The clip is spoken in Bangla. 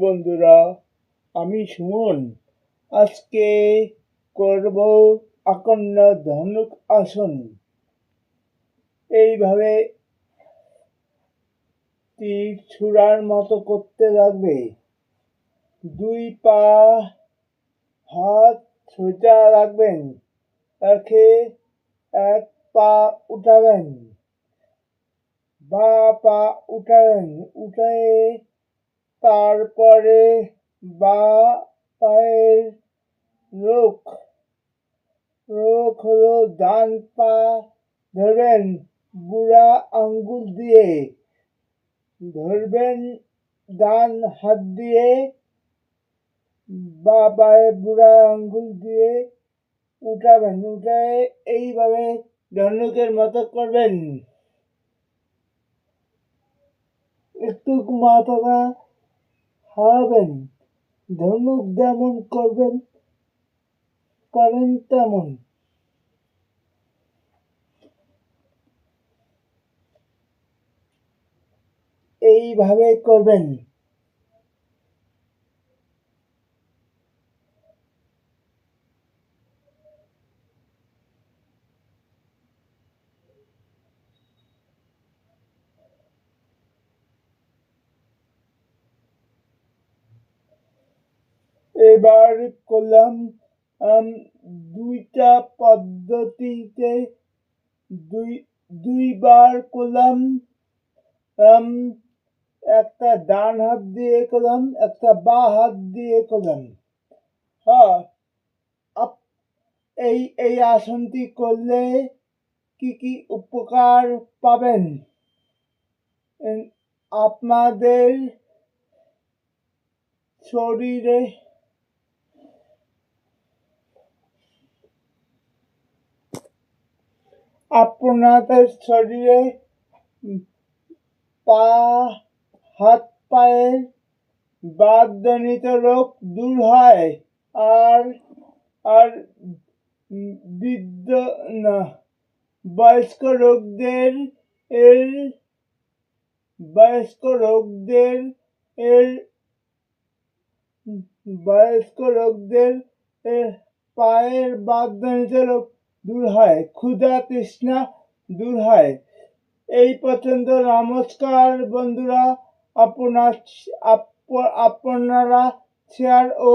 বন্ধুরা, আমি সুমন। আজকে করব আকর্ণ ধনুক আসন। এইভাবে তীর ছুঁড়ার মতো করতে লাগবে। দুই পা হাত সোজা রাখবেন, রেখে এক পা উঠাবেন, বা পা উঠাবেন, উঠে তারপরে বা পায়ের রোখ হলো ডান পা ধরবেন বুড়া আঙ্গুল দিয়ে, ধরবেন ডান হাত দিয়ে, বা পায়ের বুড়া আঙ্গুল দিয়ে উঠাবেন, উঠে এইভাবে ধনুকের মতো করবেন। একটু মাথাটা হারাবেন, ধনুক যেমন করবেন পারেন তেমন। এইভাবে করবেন। এবার করলাম দুইটা পদ্ধতিতে দুইবার করলাম। একটা ডান হাত দিয়ে করলাম, একটা বাঁ হাত দিয়ে করলাম। হ্যাঁ, এই আসনটি করলে কি কি উপকার পাবেন? আপনাদের শরীরে পা হাত পায়ের বাতজনিত রোগ দূর হয়। আর আর বৃদ্ধ না বয়স্ক লোকদের এর বয়স্ক লোকদের এর বয়স্ক লোকদের পায়ের বাতজনিত রোগ দূর হয়, ক্ষুধা তৃষ্ণা দূর হয়। এই পর্যন্ত। নমস্কার বন্ধুরা। আপনারা শেয়ার ও